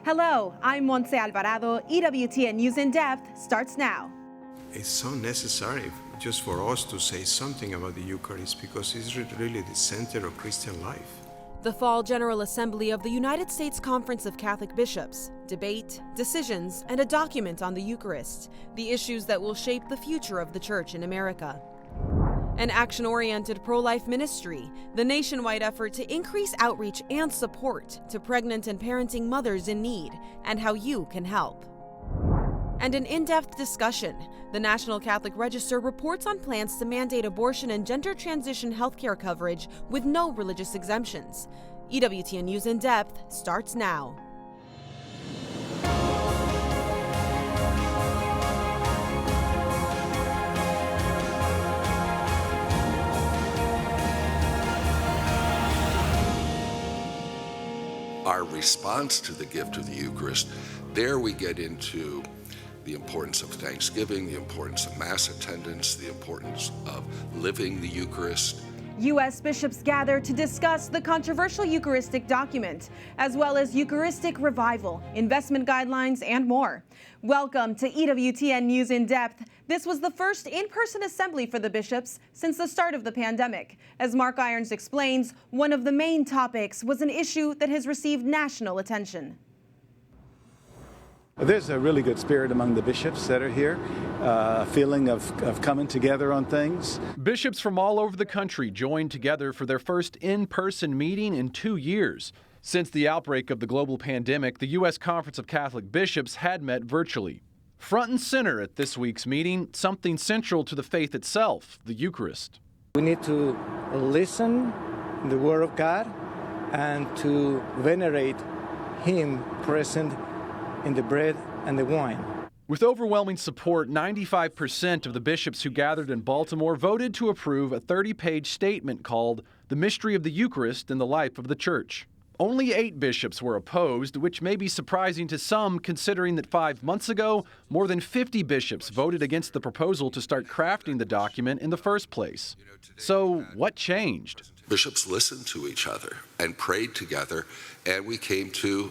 Hello, I'm Montse Alvarado. EWTN News In Depth starts now. It's so necessary just for us to say something about the Eucharist because it's really the center of Christian life. The Fall General Assembly of the United States Conference of Catholic Bishops. Debate, decisions, and a document on the Eucharist, the issues that will shape the future of the Church in America. An action-oriented pro-life ministry, the nationwide effort to increase outreach and support to pregnant and parenting mothers in need, and how you can help. And an in-depth discussion. The National Catholic Register reports on plans to mandate abortion and gender transition healthcare coverage with no religious exemptions. EWTN News In Depth starts now. Our response to the gift of the Eucharist, there we get into the importance of Thanksgiving, the importance of Mass attendance, the importance of living the Eucharist. U.S. bishops gather to discuss the controversial Eucharistic document, as well as Eucharistic revival, investment guidelines, and more. Welcome to EWTN News In Depth. This was the first in-person assembly for the bishops since the start of the pandemic. As Mark Irons explains, one of the main topics was an issue that has received national attention. There's a really good spirit among the bishops that are here, a feeling of coming together on things. Bishops from all over the country joined together for their first in-person meeting in 2 years. Since the outbreak of the global pandemic, the U.S. Conference of Catholic Bishops had met virtually. Front and center at this week's meeting, something central to the faith itself, the Eucharist. We need to listen to the Word of God and to venerate Him present in the bread and the wine. With overwhelming support, 95% of the bishops who gathered in Baltimore voted to approve a 30-page statement called The Mystery of the Eucharist in the Life of the Church. Only 8 bishops were opposed, which may be surprising to some considering that 5 months ago, more than 50 bishops voted against the proposal to start crafting the document in the first place. So what changed? Bishops listened to each other and prayed together, and we came to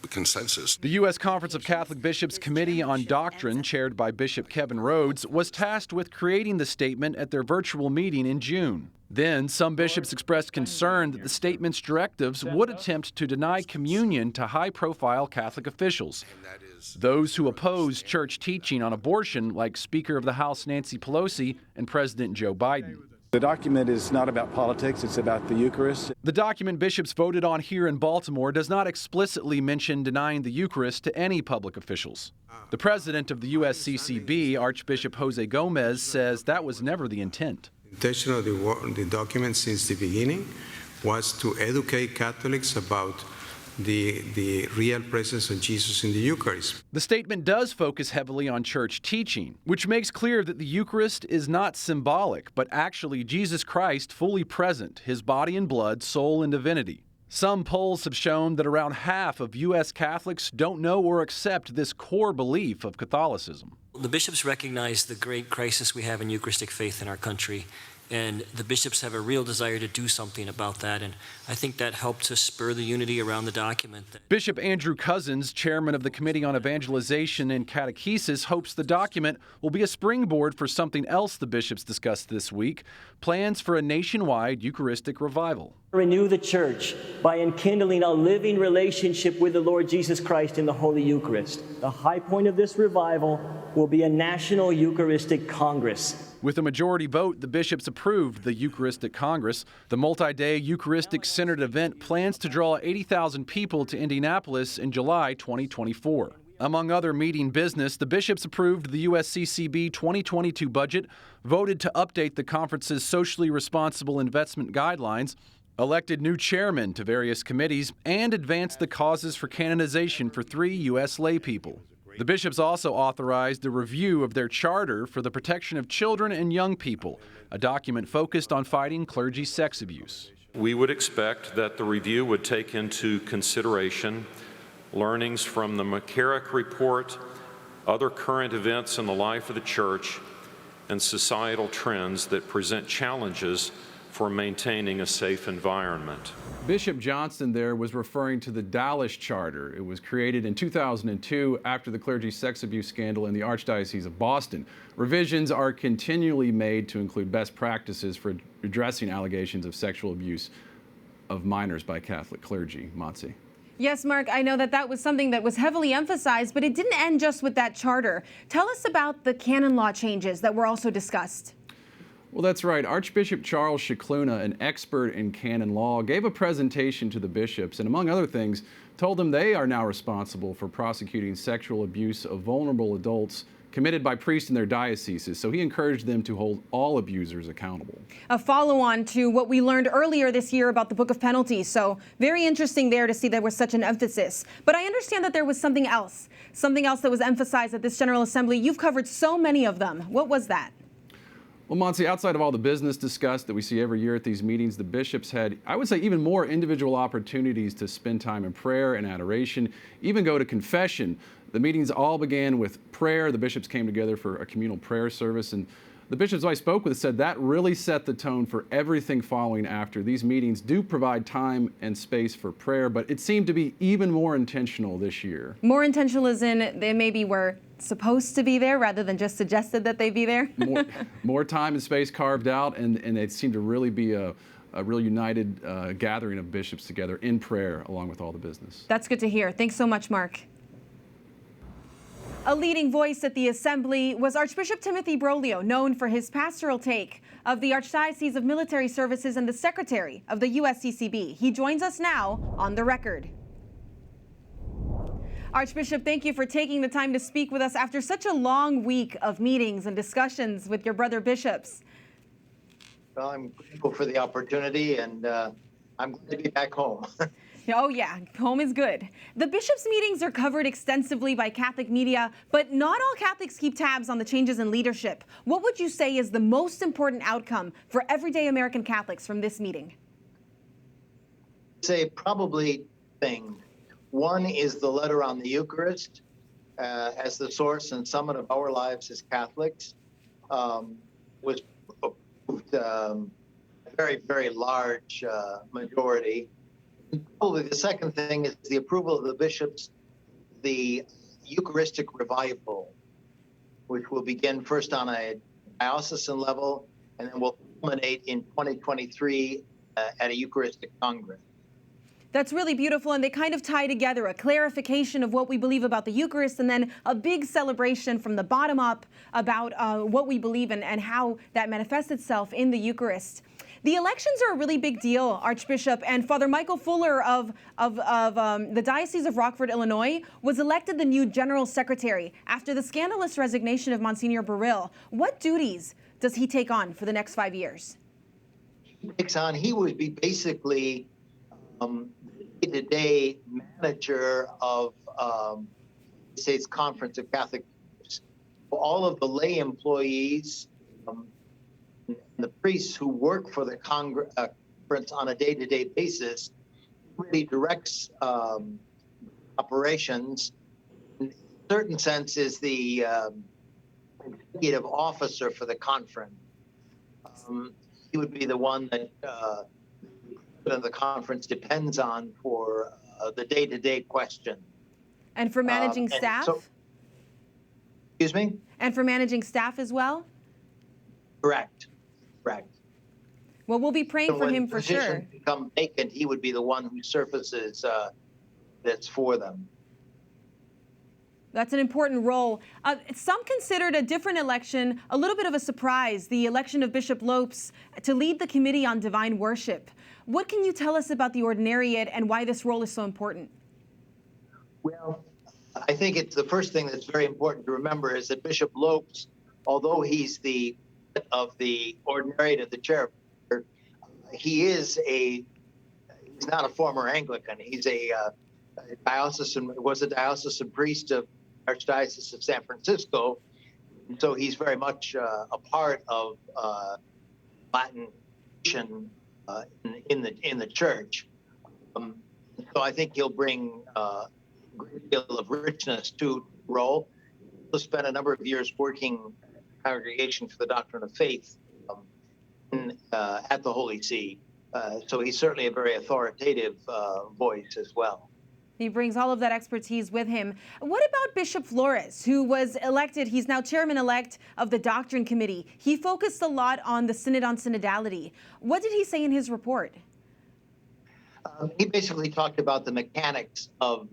consensus. The U.S. Conference of Catholic Bishops Committee on Doctrine, chaired by Bishop Kevin Rhodes, was tasked with creating the statement at their virtual meeting in June. Then, some bishops expressed concern that the statement's directives would attempt to deny communion to high-profile Catholic officials. Those who oppose church teaching on abortion, like Speaker of the House Nancy Pelosi and President Joe Biden. The document is not about politics, it's about the Eucharist. The document bishops voted on here in Baltimore does not explicitly mention denying the Eucharist to any public officials. The president of the USCCB, Archbishop Jose Gomez, says that was never the intent. The intention of the document since the beginning was to educate Catholics about the real presence of Jesus in the Eucharist. The statement does focus heavily on church teaching, which makes clear that the Eucharist is not symbolic, but actually Jesus Christ fully present, his body and blood, soul and divinity. Some polls have shown that around half of U.S. Catholics don't know or accept this core belief of Catholicism. The bishops recognize the great crisis we have in Eucharistic faith in our country, and the bishops have a real desire to do something about that, and I think that helped to spur the unity around the document. Bishop Andrew Cousins, chairman of the Committee on Evangelization and Catechesis, hopes the document will be a springboard for something else the bishops discussed this week, plans for a nationwide Eucharistic revival. Renew the church by enkindling a living relationship with the Lord Jesus Christ in the Holy Eucharist. The high point of this revival will be a national Eucharistic Congress. With a majority vote, the bishops approved the Eucharistic Congress. The multi-day Eucharistic-centered event plans to draw 80,000 people to Indianapolis in July 2024. Among other meeting business, the bishops approved the USCCB 2022 budget, voted to update the conference's socially responsible investment guidelines, elected new chairmen to various committees, and advanced the causes for canonization for 3 U.S. laypeople. The bishops also authorized a review of their charter for the protection of children and young people, a document focused on fighting clergy sex abuse. We would expect that the review would take into consideration learnings from the McCarrick Report, other current events in the life of the Church, and societal trends that present challenges for maintaining a safe environment. Bishop Johnston there was referring to the Dallas Charter. It was created in 2002 after the clergy sex abuse scandal in the Archdiocese of Boston. Revisions are continually made to include best practices for addressing allegations of sexual abuse of minors by Catholic clergy. Montse. Yes, Mark, I know that was something that was heavily emphasized, but it didn't end just with that charter. Tell us about the canon law changes that were also discussed. Well, that's right. Archbishop Charles Scicluna, an expert in canon law, gave a presentation to the bishops and, among other things, told them they are now responsible for prosecuting sexual abuse of vulnerable adults committed by priests in their dioceses. So he encouraged them to hold all abusers accountable. A follow-on to what we learned earlier this year about the Book of Penalties. So very interesting there to see there was such an emphasis. But I understand that there was something else that was emphasized at this General Assembly. You've covered so many of them. What was that? Well, Montse, outside of all the business discussed that we see every year at these meetings, the bishops had, I would say, even more individual opportunities to spend time in prayer and adoration, even go to confession. The meetings all began with prayer. The bishops came together for a communal prayer service, and the bishops I spoke with said that really set the tone for everything following after. These meetings do provide time and space for prayer, but it seemed to be even more intentional this year. More intentional as in they maybe were supposed to be there rather than just suggested that they be there? more time and space carved out, and it seemed to really be a real united gathering of bishops together in prayer along with all the business. That's good to hear. Thanks so much, Mark. A leading voice at the Assembly was Archbishop Timothy Broglio, known for his pastoral take of the Archdiocese of Military Services and the Secretary of the USCCB. He joins us now on The Record. Archbishop, thank you for taking the time to speak with us after such a long week of meetings and discussions with your brother bishops. Well, I'm grateful for the opportunity, and I'm glad to be back home. Oh, yeah, home is good. The bishops' meetings are covered extensively by Catholic media, but not all Catholics keep tabs on the changes in leadership. What would you say is the most important outcome for everyday American Catholics from this meeting? Say probably things. One is the letter on the Eucharist as the source and summit of our lives as Catholics was approved a very, very large majority. Probably the second thing is the approval of the bishops, the Eucharistic revival, which will begin first on a diocesan level and then will culminate in 2023 at a Eucharistic Congress. That's really beautiful, and they kind of tie together a clarification of what we believe about the Eucharist and then a big celebration from the bottom up about what we believe in and how that manifests itself in the Eucharist. The elections are a really big deal, Archbishop, and Father Michael Fuller of the Diocese of Rockford, Illinois, was elected the new General Secretary after the scandalous resignation of Monsignor Burrill. What duties does he take on for the next 5 years? He would be basically day-to-day manager of the States Conference of Catholic Bishops. All of the lay employees, the priests who work for the conference on a day-to-day basis, really directs operations. In a certain sense, is the executive officer for the conference. He would be the one that the conference depends on for the day-to-day question. And for managing staff? Excuse me? And for managing staff as well? Correct. Well, we'll be praying for him for sure. When positions become vacant, he would be the one who surfaces that's for them. That's an important role. Some considered a different election a little bit of a surprise, the election of Bishop Lopes to lead the Committee on Divine Worship. What can you tell us about the ordinariate and why this role is so important? Well, I think it's the first thing that's very important to remember is that Bishop Lopes, although he's the of the ordinariate of the chair, he's not a former Anglican. He's was a diocesan priest of Archdiocese of San Francisco, and so he's very much a part of Latin tradition in the church. So I think he'll bring a great deal of richness to the role. He'll spend a number of years working Congregation for the Doctrine of Faith at the Holy See. So he's certainly a very authoritative voice as well. He brings all of that expertise with him. What about Bishop Flores, who was elected? He's now chairman-elect of the Doctrine Committee. He focused a lot on the Synod on Synodality. What did he say in his report? He basically talked about the mechanics of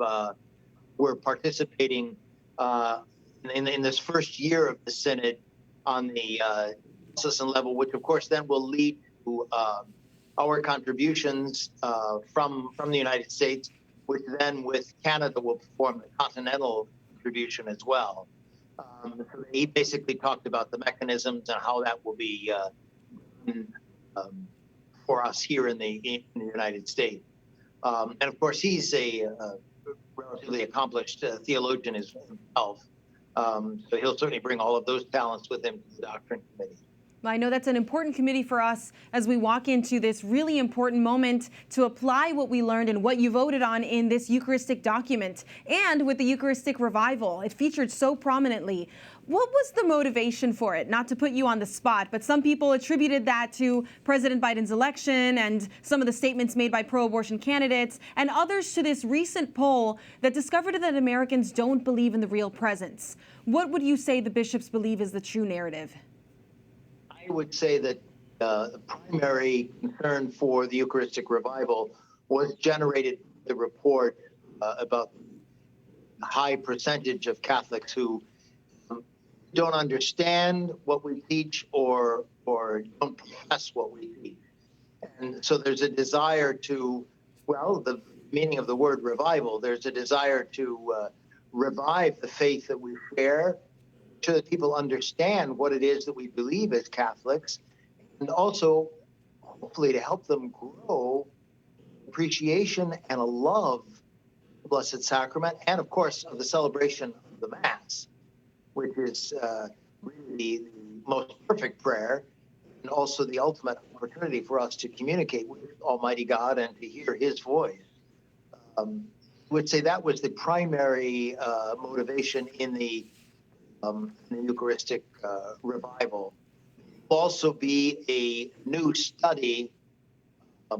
we're participating in this first year of the Synod on the diocesan level, which of course then will lead to our contributions from the United States, which then with Canada will perform the continental contribution as well. So he basically talked about the mechanisms and how that will be for us here in the United States. And of course, he's a relatively accomplished theologian himself. So he'll certainly bring all of those talents with him to the Doctrine Committee. I know that's an important committee for us as we walk into this really important moment to apply what we learned and what you voted on in this Eucharistic document. And with the Eucharistic revival, it featured so prominently. What was the motivation for it? Not to put you on the spot, but some people attributed that to President Biden's election and some of the statements made by pro-abortion candidates, and others to this recent poll that discovered that Americans don't believe in the real presence. What would you say the bishops believe is the true narrative? I would say that the primary concern for the Eucharistic revival was generated by the report about the high percentage of Catholics who don't understand what we teach or don't profess what we teach. And so there's a desire to, well, the meaning of the word revival, there's a desire to revive the faith that we share, so that people understand what it is that we believe as Catholics, and also hopefully to help them grow appreciation and a love of the Blessed Sacrament, and of course of the celebration of the Mass, which is really the most perfect prayer, and also the ultimate opportunity for us to communicate with Almighty God and to hear His voice. I would say that was the primary motivation in the Eucharistic revival. Will also be a new study. I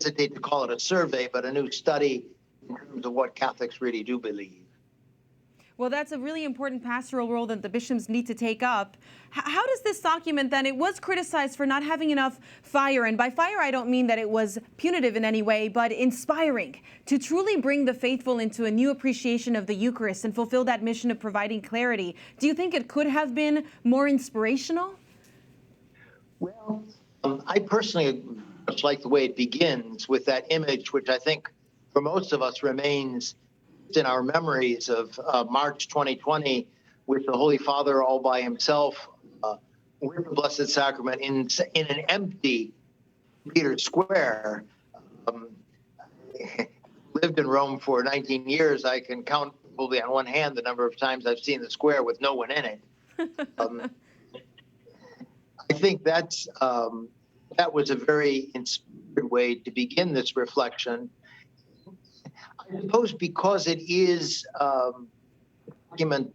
hesitate to call it a survey, but a new study in terms of what Catholics really do believe. Well, that's a really important pastoral role that the bishops need to take up. How does this document then, it was criticized for not having enough fire, and by fire I don't mean that it was punitive in any way, but inspiring, to truly bring the faithful into a new appreciation of the Eucharist and fulfill that mission of providing clarity. Do you think it could have been more inspirational? Well, I personally much like the way it begins with that image, which I think for most of us remains in our memories of March 2020 with the Holy Father all by himself with the Blessed Sacrament in an empty Peter's Square. Lived in Rome for 19 years. I can count probably on one hand the number of times I've seen the square with no one in it. I think that was a very inspired way to begin this reflection. I suppose because it is a document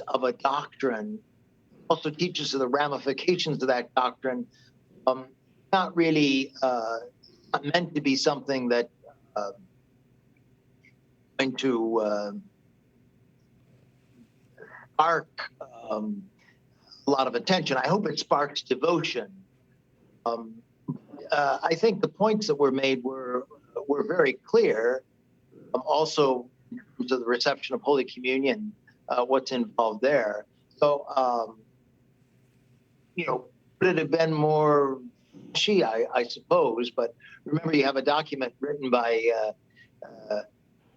of a doctrine, also teaches the ramifications of that doctrine, not really not meant to be something that going to spark a lot of attention. I hope it sparks devotion. I think the points that were made were very clear. Also, in terms of the reception of Holy Communion, what's involved there. So, could it have been more fishy, I suppose, but remember you have a document written by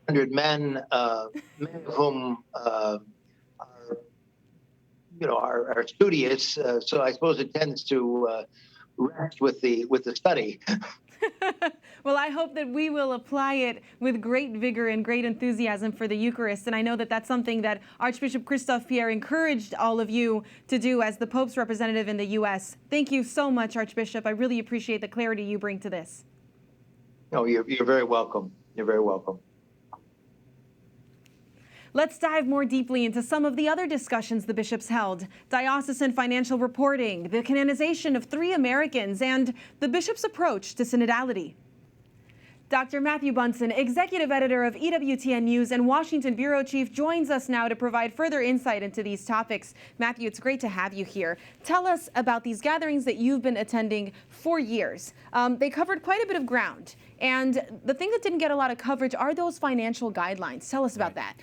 100 men, many of whom are studious, so I suppose it tends to rest with the study. Well, I hope that we will apply it with great vigor and great enthusiasm for the Eucharist. And I know that that's something that Archbishop Christophe Pierre encouraged all of you to do as the Pope's representative in the U.S. Thank you so much, Archbishop. I really appreciate the clarity you bring to this. No, you're very welcome. You're very welcome. Let's dive more deeply into some of the other discussions the bishops held: diocesan financial reporting, the canonization of 3 Americans, and the bishop's approach to synodality. Dr. Matthew Bunsen, executive editor of EWTN News and Washington bureau chief, joins us now to provide further insight into these topics. Matthew, it's great to have you here. Tell us about these gatherings that you've been attending for years. They covered quite a bit of ground. And the thing that didn't get a lot of coverage are those financial guidelines. Tell us about that.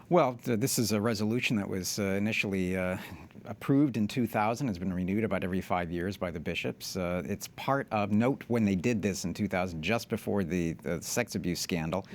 Well, this is a resolution that was initially approved in 2000, has been renewed about every 5 years by the bishops. It's part of, note when they did this in 2000, just before the sex abuse scandal.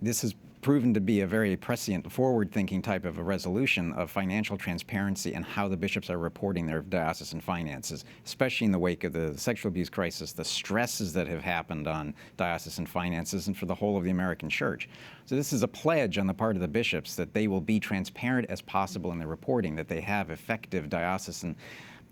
This has proven to be a very prescient, forward-thinking type of a resolution of financial transparency and how the bishops are reporting their diocesan finances, especially in the wake of the sexual abuse crisis, the stresses that have happened on diocesan finances and for the whole of the American church. So this is a pledge on the part of the bishops that they will be transparent as possible in their reporting, that they have effective diocesan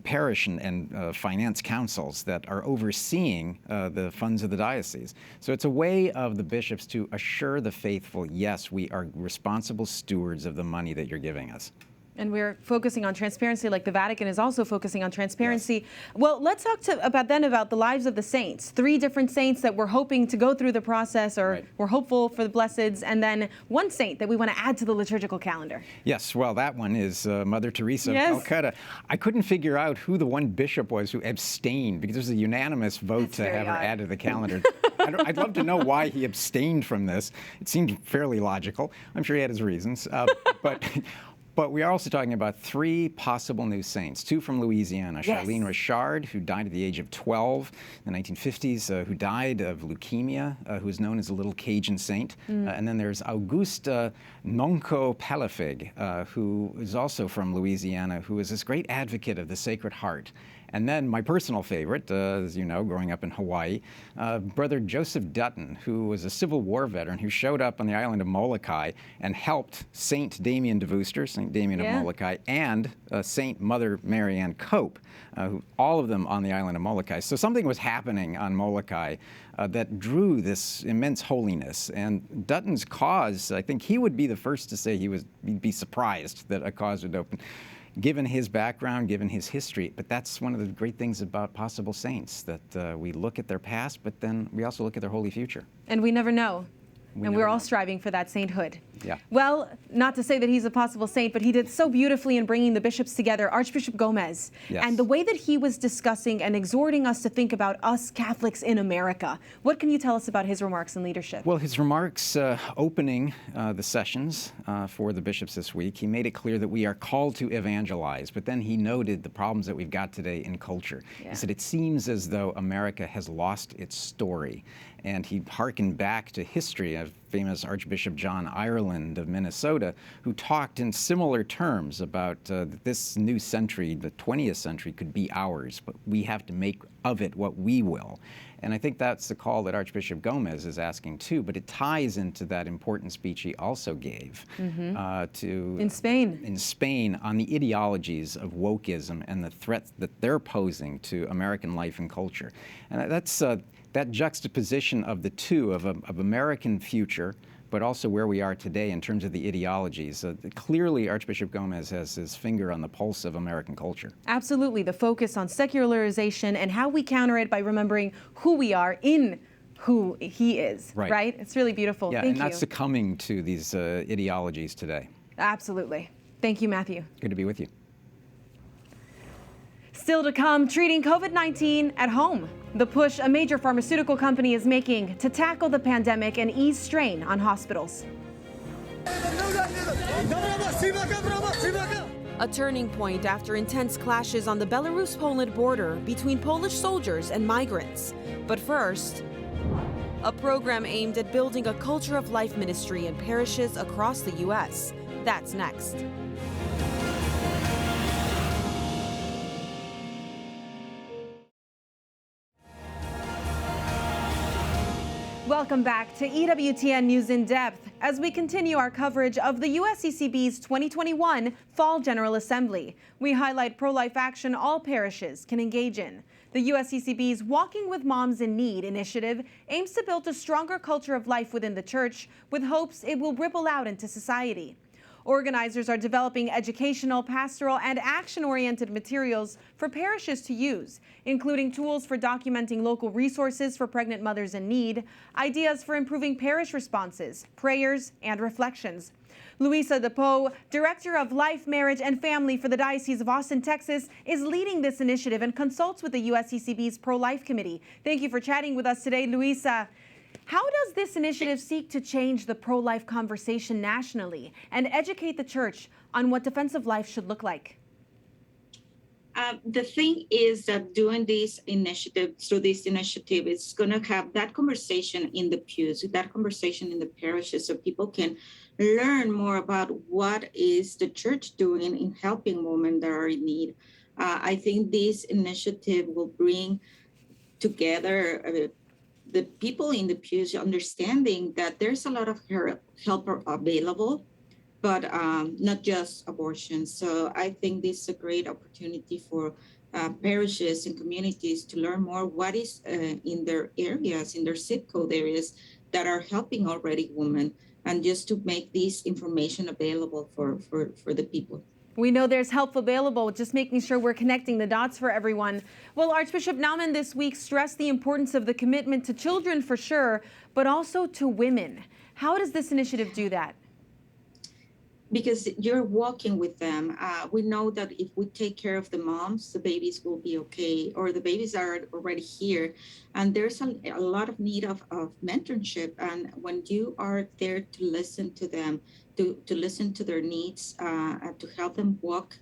parish and finance councils that are overseeing the funds of the diocese. So it's a way of the bishops to assure the faithful, yes, we are responsible stewards of the money that you're giving us. And we're focusing on transparency, like the Vatican is also focusing on transparency. Yes. Well, let's talk about the lives of the saints. 3 different saints that we're hoping to go through the process, or we're hopeful for the blesseds, and then 1 saint that we want to add to the liturgical calendar. Yes, well, that one is Mother Teresa of Calcutta. I couldn't figure out who the one bishop was who abstained, because there's a unanimous vote to have her added to the calendar. I'd love to know why he abstained from this. It seemed fairly logical. I'm sure he had his reasons, But we are also talking about 3 possible new saints, 2 from Louisiana. Yes. Charlene Richard, who died at the age of 12 in the 1950s, who died of leukemia, who is known as a little Cajun saint. And then there's Auguste Nonco Palafig, who is also from Louisiana, who is this great advocate of the Sacred Heart. And then my personal favorite, as you know, growing up in Hawaii, Brother Joseph Dutton, who was a Civil War veteran who showed up on the island of Molokai and helped Saint Damien de Veuster, Saint Damien of Molokai, and Saint Mother Mary Ann Cope, all of them on the island of Molokai. So something was happening on Molokai that drew this immense holiness. And Dutton's cause, I think he would be the first to say he'd be surprised that a cause would open, given his background, given his history. But that's one of the great things about possible saints, that we look at their past, but then we also look at their holy future. And we never know. And we're all striving for that sainthood. Yeah. Well, not to say that he's a possible saint, but he did so beautifully in bringing the bishops together, Archbishop Gomez. Yes. And the way that he was discussing and exhorting us to think about us Catholics in America. What can you tell us about his remarks and leadership? Well, his remarks opening the sessions for the bishops this week, he made it clear that we are called to evangelize, but then he noted the problems that we've got today in culture. Yeah. He said it seems as though America has lost its story. And he hearkened back to history of famous Archbishop John Ireland of Minnesota, who talked in similar terms about this new century, the 20th century, could be ours, but we have to make of it what we will. And I think that's the call that Archbishop Gomez is asking too, but it ties into that important speech he also gave in Spain on the ideologies of wokeism and the threats that they're posing to American life and culture. And that's that juxtaposition of the two, of American future, but also where we are today in terms of the ideologies. Clearly, Archbishop Gomez has his finger on the pulse of American culture. Absolutely. The focus on secularization and how we counter it by remembering who we are in who he is, right? It's really beautiful. Yeah, Thank and not succumbing to these ideologies today. Absolutely. Thank you, Matthew. Good to be with you. Still to come, treating COVID-19 at home. The push a major pharmaceutical company is making to tackle the pandemic and ease strain on hospitals. A turning point after intense clashes on the Belarus-Poland border between Polish soldiers and migrants. But first, a program aimed at building a culture of life ministry in parishes across the U.S. That's next. Welcome back to EWTN News in Depth as we continue our coverage of the USCCB's 2021 Fall General Assembly. We highlight ProLife Action all parishes can engage in. The USCCB's Walking with Moms in Need initiative aims to build a stronger culture of life within the church with hopes it will ripple out into society. Organizers are developing educational, pastoral, and action-oriented materials for parishes to use, including tools for documenting local resources for pregnant mothers in need, ideas for improving parish responses, prayers, and reflections. Luisa de Poo, Director of Life, Marriage, and Family for the Diocese of Austin, Texas, is leading this initiative and consults with the USCCB's Pro-Life Committee. Thank you for chatting with us today, Luisa. How does this initiative seek to change the pro-life conversation nationally and educate the church on what defensive life should look like? The thing is that doing this initiative, through this initiative, it's going to have that conversation in the pews, that conversation in the parishes, so people can learn more about what is the church doing in helping women that are in need. I think this initiative will bring together the people in the pews, understanding that there's a lot of help available, but not just abortion. So I think this is a great opportunity for parishes and communities to learn more what is in their areas, in their zip code areas, that are helping already women, and just to make this information available for the people. We know there's help available, just making sure we're connecting the dots for everyone. Well, Archbishop Naumann this week stressed the importance of the commitment to children for sure, but also to women. How does this initiative do that? Because you're walking with them. We know that if we take care of the moms, the babies will be okay, or the babies are already here. And there's a lot of need of mentorship. And when you are there to listen to them, to listen to their needs, to help them walk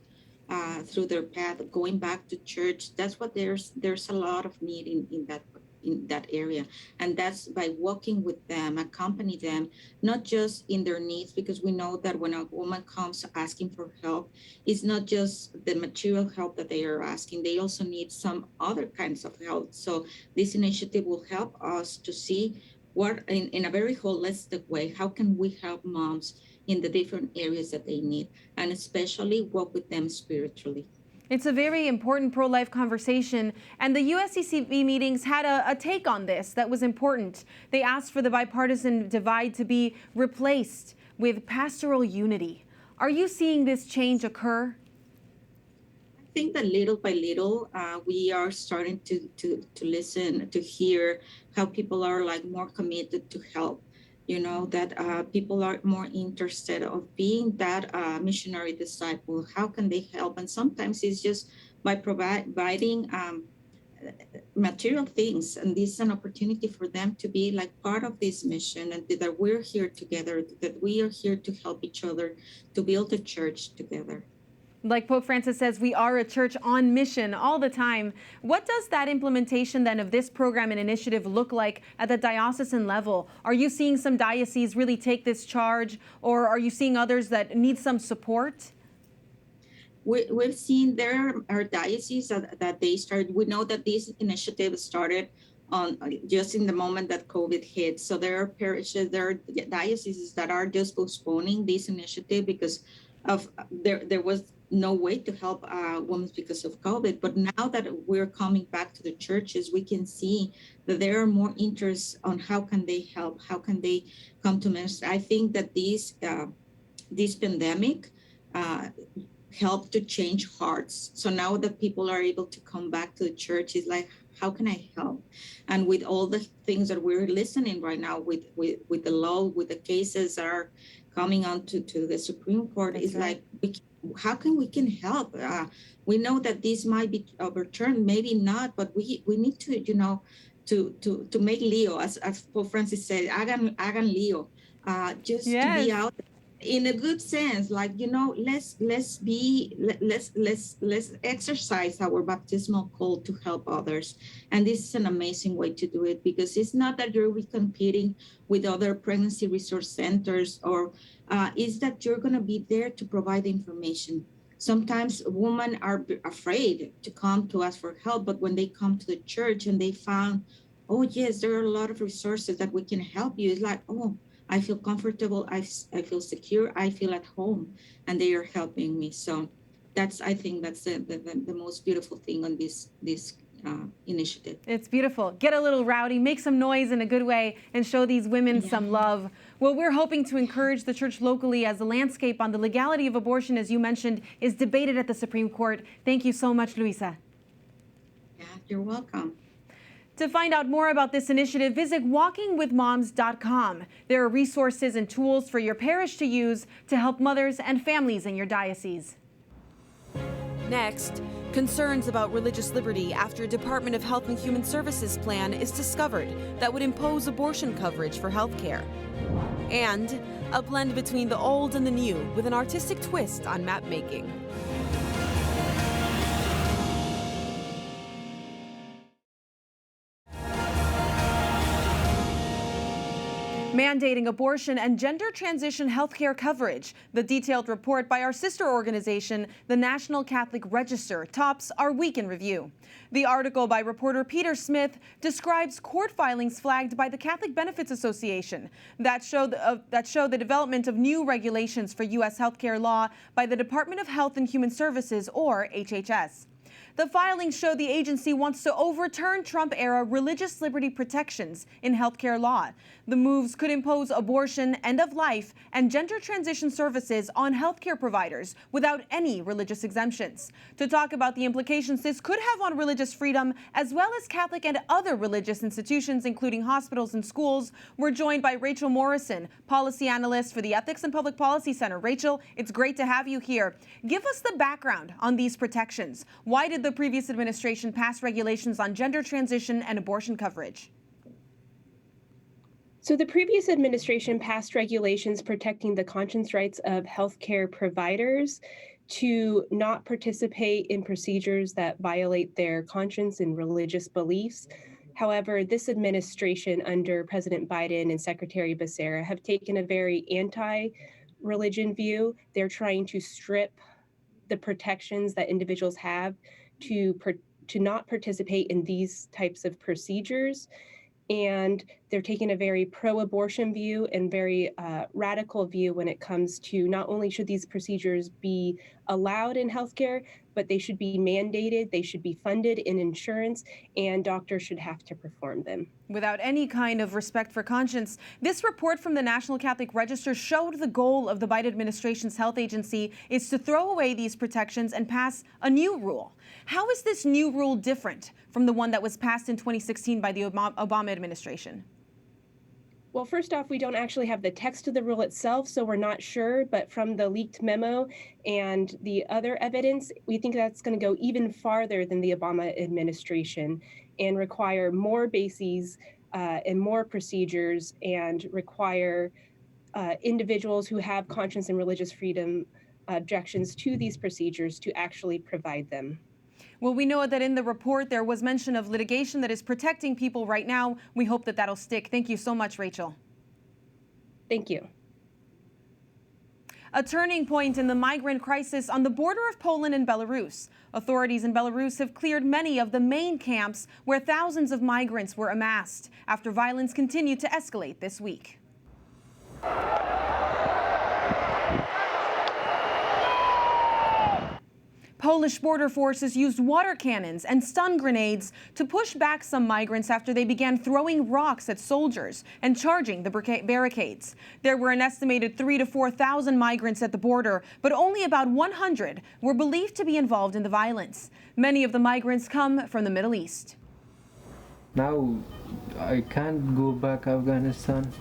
through their path, going back to church, that's what there's a lot of need in that area. And that's by walking with them, accompany them, not just in their needs, because we know that when a woman comes asking for help, it's not just the material help that they are asking, they also need some other kinds of help. So this initiative will help us to see what, in a very holistic way, how can we help moms in the different areas that they need, and especially walk with them spiritually. It's a very important pro-life conversation, and the USCCB meetings had a take on this that was important. They asked for the bipartisan divide to be replaced with pastoral unity. Are you seeing this change occur? I think that little by little, we are starting to listen, to hear how people are like more committed to help. You know, that people are more interested of being that missionary disciple. How can they help? And sometimes it's just by providing material things. And this is an opportunity for them to be like part of this mission, and that we're here together, that we are here to help each other, to build a church together. Like Pope Francis says, we are a church on mission all the time. What does that implementation then of this program and initiative look like at the diocesan level? Are you seeing some dioceses really take this charge, or are you seeing others that need some support? We've seen there are dioceses that they started. We know that this initiative started on just in the moment that COVID hit. So there are parishes, there are dioceses that are just postponing this initiative because of there was no way to help women because of COVID. But now that we're coming back to the churches, we can see that there are more interests on how can they help, how can they come to ministry. I think that this pandemic helped to change hearts. So now that people are able to come back to the church, it's like, how can I help? And with all the things that we're listening right now, with the law, with the cases that are coming on to the Supreme Court, it's like, how can we help? We know that this might be overturned, maybe not, but we need to, to make Leo, as Pope Francis said, hagan Leo, just to be out in a good sense, like, let's exercise our baptismal call to help others. And this is an amazing way to do it, because it's not that you're competing with other pregnancy resource centers, or is that you're going to be there to provide information. Sometimes women are afraid to come to us for help, but when they come to the church and they found, oh yes, there are a lot of resources that we can help you, it's like, oh, I feel comfortable, I feel secure, I feel at home, and they are helping me. So I think that's the most beautiful thing on this initiative. It's beautiful. Get a little rowdy, make some noise in a good way, and show these women some love. Well, we're hoping to encourage the church locally as the landscape on the legality of abortion, as you mentioned, is debated at the Supreme Court. Thank you so much, Luisa. Yeah, you're welcome. To find out more about this initiative, visit walkingwithmoms.com. There are resources and tools for your parish to use to help mothers and families in your diocese. Next, concerns about religious liberty after a Department of Health and Human Services plan is discovered that would impose abortion coverage for health care. And a blend between the old and the new with an artistic twist on map making. Mandating abortion and gender transition healthcare coverage. The detailed report by our sister organization, the National Catholic Register, tops our week in review. The article by reporter Peter Smith describes court filings flagged by the Catholic Benefits Association that show the development of new regulations for U.S. healthcare law by the Department of Health and Human Services, or HHS. The filings show the agency wants to overturn Trump-era religious liberty protections in healthcare law. The moves could impose abortion, end-of-life, and gender transition services on healthcare providers without any religious exemptions. To talk about the implications this could have on religious freedom, as well as Catholic and other religious institutions, including hospitals and schools, we're joined by Rachel Morrison, policy analyst for the Ethics and Public Policy Center. Rachel, it's great to have you here. Give us the background on these protections. Why did the previous administration pass regulations on gender transition and abortion coverage? So the previous administration passed regulations protecting the conscience rights of healthcare providers to not participate in procedures that violate their conscience and religious beliefs. However, this administration under President Biden and Secretary Becerra have taken a very anti-religion view. They're trying to strip the protections that individuals have to not participate in these types of procedures. And they're taking a very pro-abortion view and very radical view when it comes to not only should these procedures be allowed in healthcare, but they should be mandated, they should be funded in insurance, and doctors should have to perform them. Without any kind of respect for conscience, this report from the National Catholic Register showed the goal of the Biden administration's health agency is to throw away these protections and pass a new rule. How is this new rule different from the one that was passed in 2016 by the Obama administration? Well, first off, we don't actually have the text of the rule itself, so we're not sure. But from the leaked memo and the other evidence, we think that's going to go even farther than the Obama administration and require more bases and more procedures and require individuals who have conscience and religious freedom objections to these procedures to actually provide them. Well, we know that in the report there was mention of litigation that is protecting people right now. We hope that that'll stick. Thank you so much, Rachel. Thank you. A turning point in the migrant crisis on the border of Poland and Belarus. Authorities in Belarus have cleared many of the main camps where thousands of migrants were amassed after violence continued to escalate this week. Polish border forces used water cannons and stun grenades to push back some migrants after they began throwing rocks at soldiers and charging the barricades. There were an estimated 3,000 to 4,000 migrants at the border, but only about 100 were believed to be involved in the violence. Many of the migrants come from the Middle East. Now I can't go back to Afghanistan,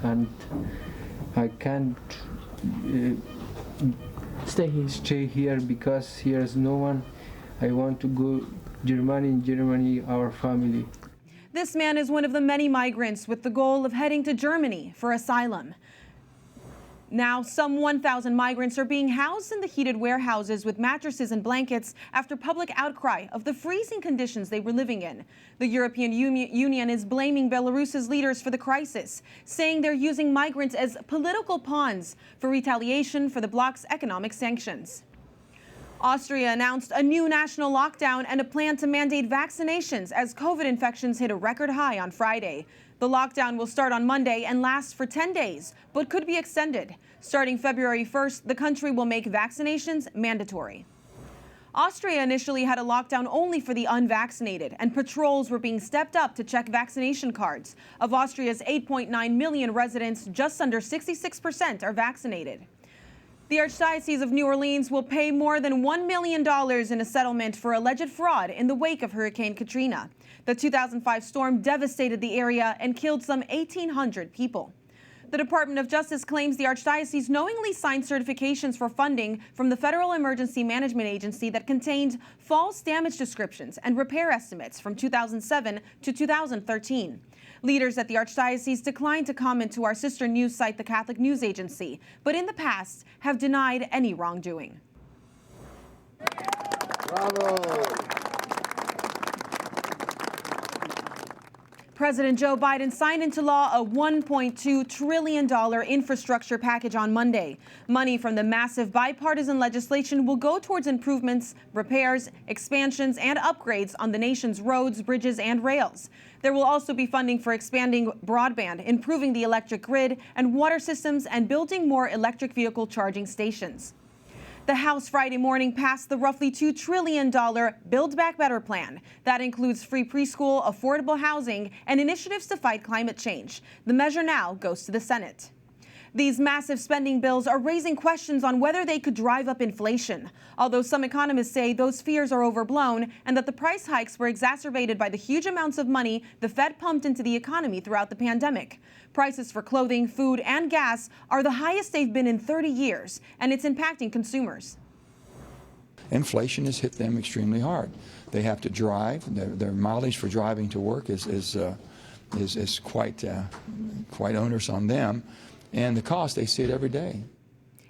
and I can't stay here because here's no one. I want to go Germany, our family. This man is one of the many migrants with the goal of heading to Germany for asylum. Now, some 1,000 migrants are being housed in the heated warehouses with mattresses and blankets after public outcry of the freezing conditions they were living in. The European Union is blaming Belarus's leaders for the crisis, saying they're using migrants as political pawns for retaliation for the bloc's economic sanctions. Austria announced a new national lockdown and a plan to mandate vaccinations as COVID infections hit a record high on Friday. The lockdown will start on Monday and last for 10 days, but could be extended. Starting February 1st, the country will make vaccinations mandatory. Austria initially had a lockdown only for the unvaccinated, and patrols were being stepped up to check vaccination cards. Of Austria's 8.9 million residents, just under 66% are vaccinated. The Archdiocese of New Orleans will pay more than $1 million in a settlement for alleged fraud in the wake of Hurricane Katrina. The 2005 storm devastated the area and killed some 1,800 people. The Department of Justice claims the Archdiocese knowingly signed certifications for funding from the Federal Emergency Management Agency that contained false damage descriptions and repair estimates from 2007 to 2013. Leaders at the Archdiocese declined to comment to our sister news site, the Catholic News Agency, but in the past have denied any wrongdoing. Bravo. President Joe Biden signed into law a $1.2 trillion infrastructure package on Monday. Money from the massive bipartisan legislation will go towards improvements, repairs, expansions, and upgrades on the nation's roads, bridges, and rails. There will also be funding for expanding broadband, improving the electric grid and water systems, and building more electric vehicle charging stations. The House Friday morning passed the roughly $2 trillion Build Back Better plan. That includes free preschool, affordable housing, and initiatives to fight climate change. The measure now goes to the Senate. These massive spending bills are raising questions on whether they could drive up inflation, although some economists say those fears are overblown and that the price hikes were exacerbated by the huge amounts of money the Fed pumped into the economy throughout the pandemic. Prices for clothing, food, and gas are the highest they've been in 30 years, and it's impacting consumers. Inflation has hit them extremely hard. They have to drive. Their mileage for driving to work is quite onerous on them. And the cost, they see it every day.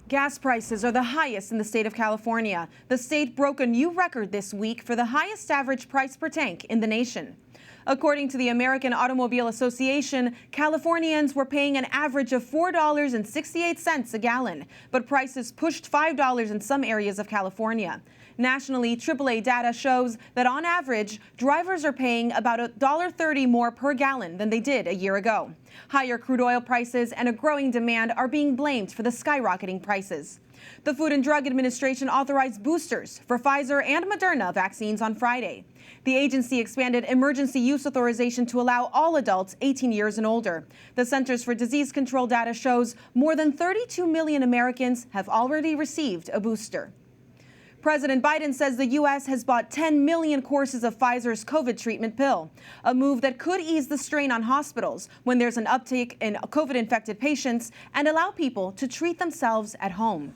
Gas prices are the highest in the state of California. The state broke a new record this week for the highest average price per tank in the nation. According to the American Automobile Association, Californians were paying an average of $4.68 a gallon, but prices pushed $5 in some areas of California. Nationally, AAA data shows that on average, drivers are paying about $1.30 more per gallon than they did a year ago. Higher crude oil prices and a growing demand are being blamed for the skyrocketing prices. The Food and Drug Administration authorized boosters for Pfizer and Moderna vaccines on Friday. The agency expanded emergency use authorization to allow all adults 18 years and older. The Centers for Disease Control data shows more than 32 million Americans have already received a booster. President Biden says the U.S. has bought 10 million courses of Pfizer's COVID treatment pill, a move that could ease the strain on hospitals when there's an uptick in COVID-infected patients and allow people to treat themselves at home.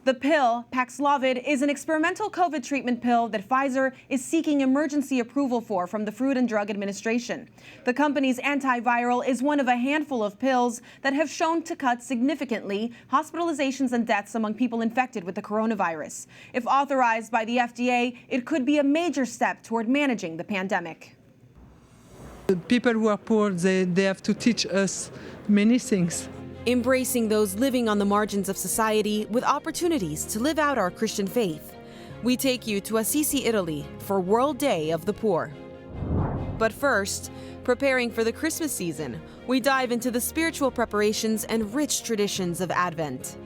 The pill, Paxlovid, is an experimental COVID treatment pill that Pfizer is seeking emergency approval for from the Food and Drug Administration. The company's antiviral is one of a handful of pills that have shown to cut significantly hospitalizations and deaths among people infected with the coronavirus. If authorized by the FDA, it could be a major step toward managing the pandemic. The people who are poor, they have to teach us many things. Embracing those living on the margins of society with opportunities to live out our Christian faith. We take you to Assisi, Italy for World Day of the Poor. But first, preparing for the Christmas season, we dive into the spiritual preparations and rich traditions of Advent.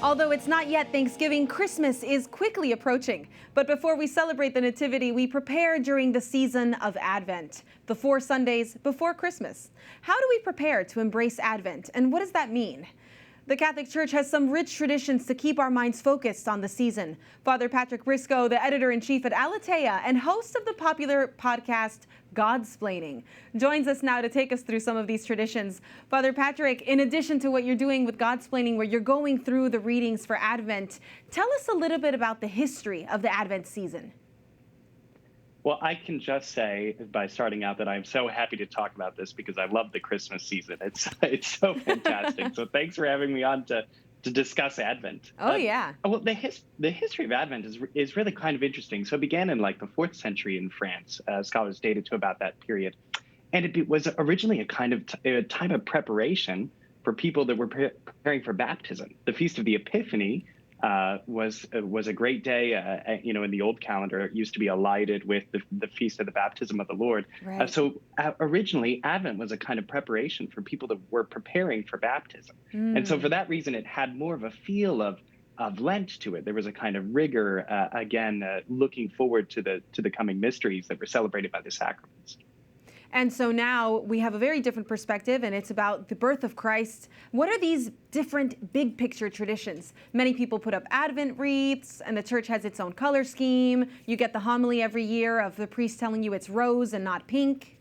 Although it's not yet Thanksgiving, Christmas is quickly approaching. But before we celebrate the Nativity, we prepare during the season of Advent, the 4 Sundays before Christmas. How do we prepare to embrace Advent, and what does that mean? The Catholic Church has some rich traditions to keep our minds focused on the season. Father Patrick Briscoe, the editor-in-chief at Aletheia and host of the popular podcast Godsplaining, joins us now to take us through some of these traditions. Father Patrick, in addition to what you're doing with Godsplaining, where you're going through the readings for Advent, tell us a little bit about the history of the Advent season. Well, I can just say by starting out that I'm so happy to talk about this because I love the Christmas season. It's so fantastic. So thanks for having me on to discuss Advent. Oh, yeah. Well, the history of Advent is really kind of interesting. So it began in like the 4th century in France. Scholars dated to about that period. And it was originally a kind of a time of preparation for people that were preparing for baptism. The Feast of the Epiphany was a great day. In the old calendar, it used to be alighted with the feast of the baptism of the Lord. Right. So originally, Advent was a kind of preparation for people that were preparing for baptism. And so for that reason, it had more of a feel of Lent to it. There was a kind of rigor, looking forward to the coming mysteries that were celebrated by the sacraments. And so now we have a very different perspective, and it's about the birth of Christ. What are these different big picture traditions? Many people put up Advent wreaths, and the church has its own color scheme. You get the homily every year of the priest telling you it's rose and not pink.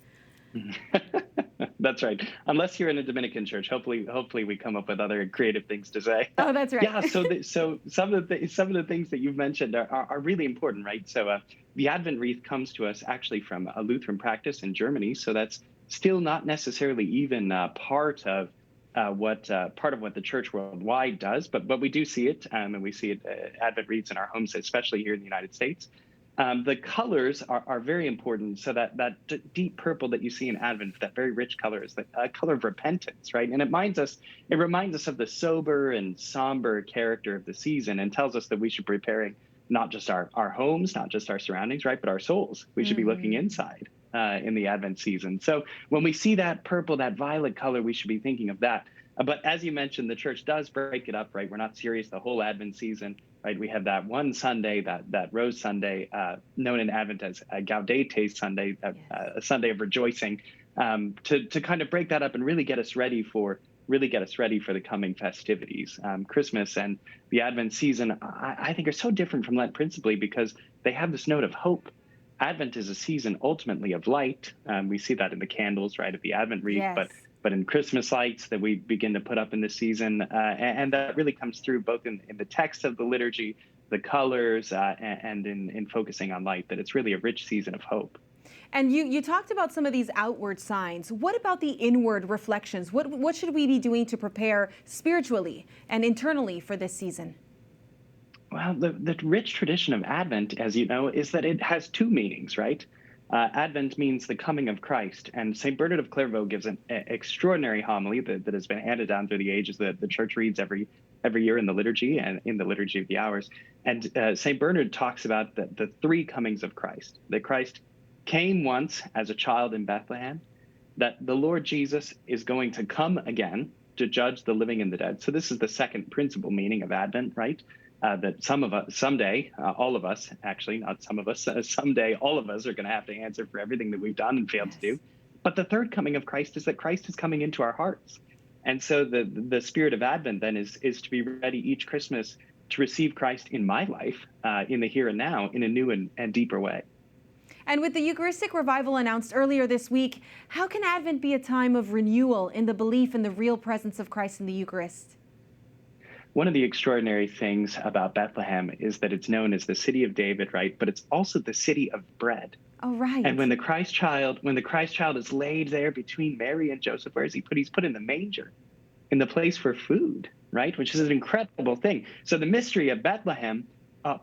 That's right. Unless you're in a Dominican church, hopefully we come up with other creative things to say. Oh, that's right. Yeah. So some of the things that you've mentioned are really important, right? So the Advent wreath comes to us actually from a Lutheran practice in Germany. So that's still not necessarily even part of what the church worldwide does, but we do see it, and we see it Advent wreaths in our homes, especially here in the United States. The colors are very important. So that deep purple that you see in Advent, that very rich color, is the color of repentance, right? And it reminds us of the sober and somber character of the season, and tells us that we should be preparing not just our homes, not just our surroundings, right, but our souls. We should be looking inside in the Advent season. So when we see that purple, that violet color, we should be thinking of that. But as you mentioned, the church does break it up, right? We're not serious the whole Advent season, right? We have that one Sunday, that Rose Sunday, known in Advent as Gaudete Sunday, a Sunday of rejoicing, to kind of break that up and really get us ready for the coming festivities. Christmas and the Advent season, I think, are so different from Lent, principally because they have this note of hope. Advent is a season ultimately of light. We see that in the candles, right, of the Advent wreath, Yes. but in Christmas lights that we begin to put up in this season. And that really comes through both in the text of the liturgy, the colors, and in focusing on light, that it's really a rich season of hope. And you talked about some of these outward signs. What about the inward reflections? What should we be doing to prepare spiritually and internally for this season? Well, the rich tradition of Advent, as you know, is that it has two meanings, right? Advent means the coming of Christ. And St. Bernard of Clairvaux gives an extraordinary homily that has been handed down through the ages, that the church reads every year in the liturgy and in the Liturgy of the Hours. And St. Bernard talks about the three comings of Christ. That Christ came once as a child in Bethlehem, that the Lord Jesus is going to come again to judge the living and the dead. So this is the second principal meaning of Advent, right? That someday, all of us, actually, not some of us, someday all of us are going to have to answer for everything that we've done and failed to do. But the third coming of Christ is that Christ is coming into our hearts. And so the spirit of Advent then is to be ready each Christmas to receive Christ in my life, in the here and now, in a new and deeper way. And with the Eucharistic revival announced earlier this week, how can Advent be a time of renewal in the belief in the real presence of Christ in the Eucharist? One of the extraordinary things about Bethlehem is that it's known as the city of David, right? But it's also the city of bread. Oh, right. And when the Christ child is laid there between Mary and Joseph, where is he put? He's put in the manger, in the place for food, right? Which is an incredible thing. So the mystery of Bethlehem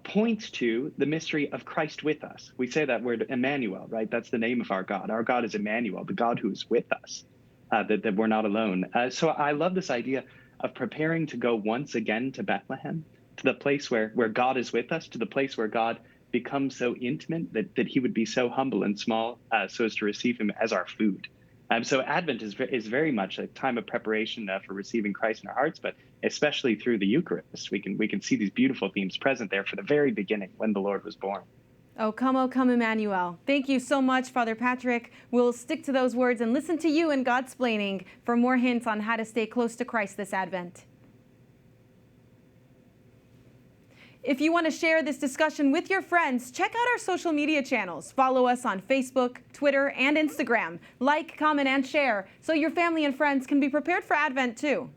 points to the mystery of Christ with us. We say that word Emmanuel, right? That's the name of our God. Our God is Emmanuel, the God who is with us, that we're not alone. So I love this idea of preparing to go once again to Bethlehem, to the place where God is with us, to the place where God becomes so intimate that he would be so humble and small so as to receive him as our food. So Advent is very much a time of preparation for receiving Christ in our hearts, but especially through the Eucharist. We can see these beautiful themes present there for the very beginning when the Lord was born. Oh, come, Emmanuel. Thank you so much, Father Patrick. We'll stick to those words and listen to you and Godsplaining for more hints on how to stay close to Christ this Advent. If you want to share this discussion with your friends, check out our social media channels. Follow us on Facebook, Twitter, and Instagram. Like, comment, and share so your family and friends can be prepared for Advent too.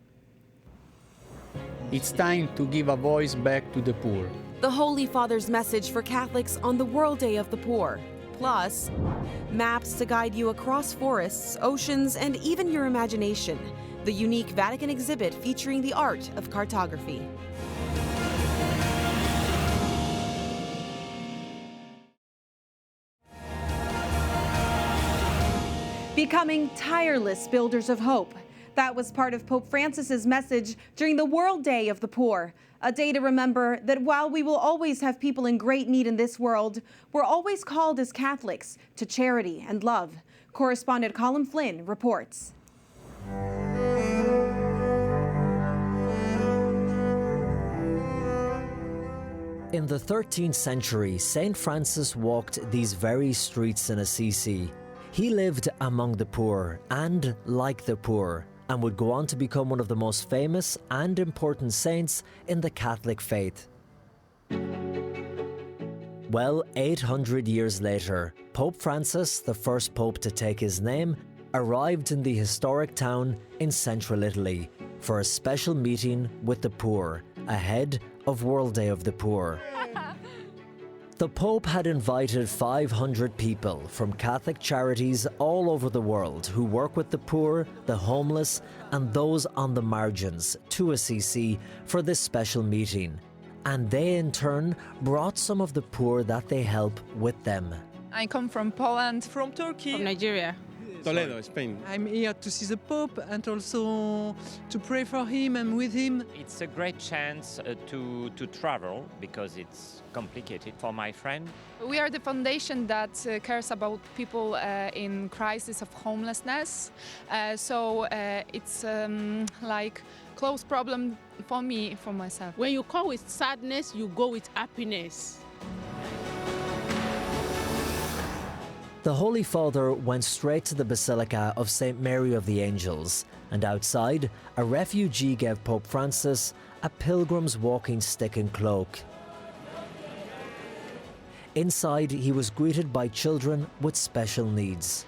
It's time to give a voice back to the poor. The Holy Father's message for Catholics on the World Day of the Poor. Plus, maps to guide you across forests, oceans, and even your imagination. The unique Vatican exhibit featuring the art of cartography. Becoming tireless builders of hope. That was part of Pope Francis's message during the World Day of the Poor, a day to remember that while we will always have people in great need in this world, we're always called as Catholics to charity and love. Correspondent Colin Flynn reports. In the 13th century, St. Francis walked these very streets in Assisi. He lived among the poor and like the poor, and would go on to become one of the most famous and important saints in the Catholic faith. Well, 800 years later, Pope Francis, the first pope to take his name, arrived in the historic town in central Italy for a special meeting with the poor ahead of World Day of the Poor. The Pope had invited 500 people from Catholic charities all over the world who work with the poor, the homeless, and those on the margins to Assisi for this special meeting. And they in turn brought some of the poor that they help with them. I come from Poland, from Turkey, from Nigeria. Toledo, Spain. I'm here to see the Pope and also to pray for him and with him. It's a great chance to travel because it's complicated for my friend. We are the foundation that cares about people in crisis of homelessness. So it's like close problem for me, for myself. When you come with sadness, you go with happiness. The Holy Father went straight to the Basilica of St. Mary of the Angels, and outside, a refugee gave Pope Francis a pilgrim's walking stick and cloak. Inside, he was greeted by children with special needs.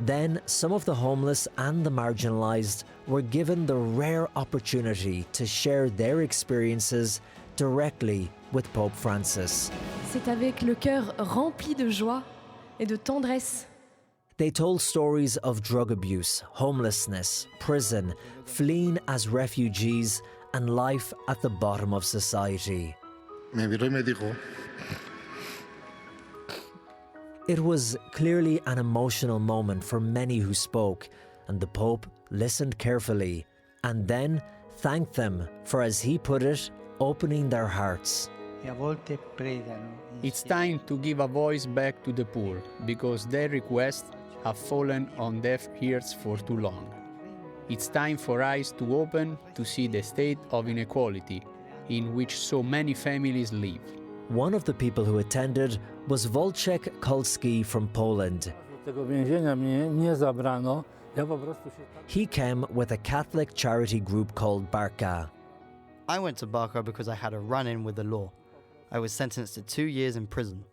Then, some of the homeless and the marginalized were given the rare opportunity to share their experiences directly with Pope Francis. C'est avec le cœur rempli de joie et de tendresse. They told stories of drug abuse, homelessness, prison, fleeing as refugees, and life at the bottom of society. Me miró y me dijo. It was clearly an emotional moment for many who spoke, and the Pope listened carefully and then thanked them for, as he put it, opening their hearts. It's time to give a voice back to the poor, because their requests have fallen on deaf ears for too long. It's time for eyes to open to see the state of inequality in which so many families live. One of the people who attended was Wojciech Kolski from Poland. He came with a Catholic charity group called Barka. I went to Barka because I had a run-in with the law. I was sentenced to 2 years in prison.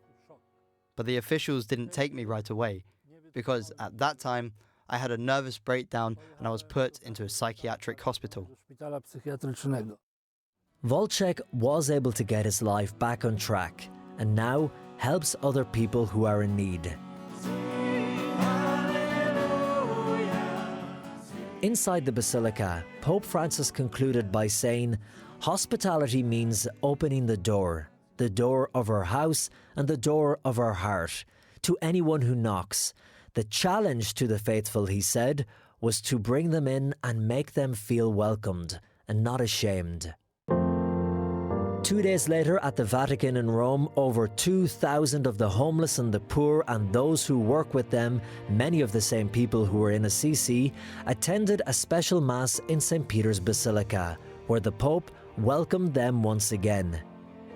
But the officials didn't take me right away, because at that time I had a nervous breakdown and I was put into a psychiatric hospital. Wojciech was able to get his life back on track and now helps other people who are in need. Inside the Basilica, Pope Francis concluded by saying, "Hospitality means opening the door of our house and the door of our heart, to anyone who knocks. The challenge to the faithful," he said, was to bring them in and make them feel welcomed and not ashamed. 2 days later at the Vatican in Rome, over 2,000 of the homeless and the poor and those who work with them, many of the same people who were in Assisi, attended a special Mass in St. Peter's Basilica, where the Pope welcomed them once again.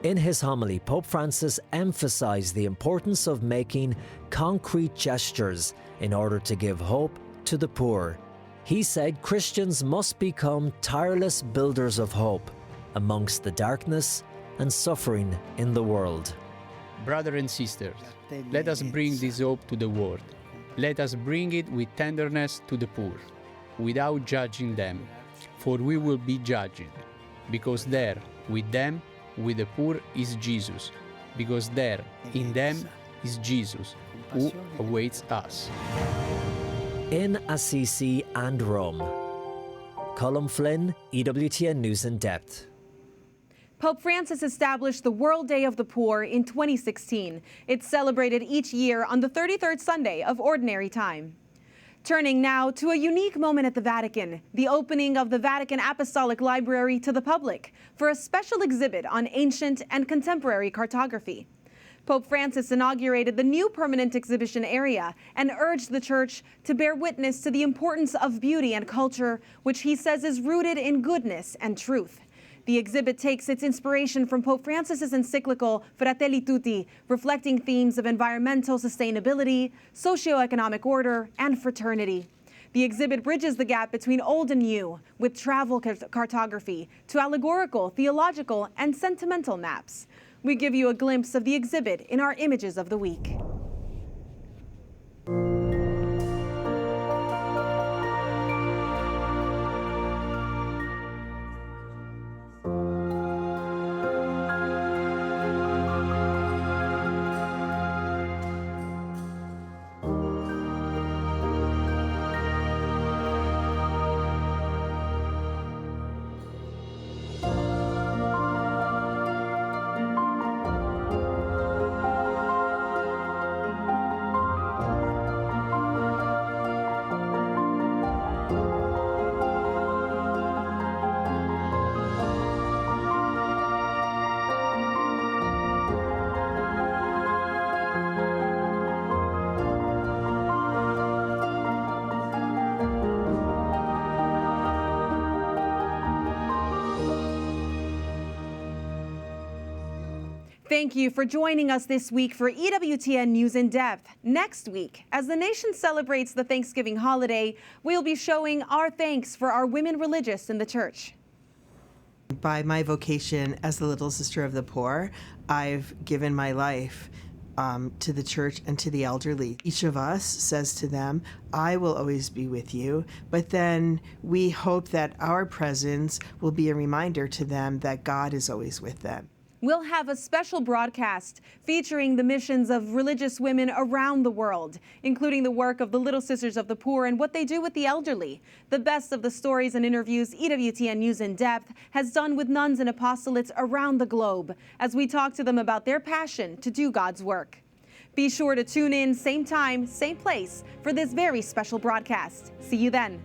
In his homily, Pope Francis emphasized the importance of making concrete gestures in order to give hope to the poor. He said Christians must become tireless builders of hope amongst the darkness and suffering in the world. Brothers and sisters, let us bring this hope to the world. Let us bring it with tenderness to the poor, without judging them, for we will be judged. Because there, with them, with the poor is Jesus, because there, in them, is Jesus, who awaits us. In Assisi and Rome. Colin Flynn, EWTN News in Depth. Pope Francis established the World Day of the Poor in 2016. It's celebrated each year on the 33rd Sunday of Ordinary Time. Turning now to a unique moment at the Vatican, the opening of the Vatican Apostolic Library to the public for a special exhibit on ancient and contemporary cartography. Pope Francis inaugurated the new permanent exhibition area and urged the Church to bear witness to the importance of beauty and culture, which he says is rooted in goodness and truth. The exhibit takes its inspiration from Pope Francis's encyclical Fratelli Tutti, reflecting themes of environmental sustainability, socioeconomic order, and fraternity. The exhibit bridges the gap between old and new, with travel cartography to allegorical, theological, and sentimental maps. We give you a glimpse of the exhibit in our Images of the Week. Thank you for joining us this week for EWTN News in Depth. Next week, as the nation celebrates the Thanksgiving holiday, we'll be showing our thanks for our women religious in the Church. By my vocation as the little sister of the poor, I've given my life to the Church and to the elderly. Each of us says to them, I will always be with you, but then we hope that our presence will be a reminder to them that God is always with them. We'll have a special broadcast featuring the missions of religious women around the world, including the work of the Little Sisters of the Poor and what they do with the elderly. The best of the stories and interviews EWTN News in Depth has done with nuns and apostolates around the globe as we talk to them about their passion to do God's work. Be sure to tune in same time, same place for this very special broadcast. See you then.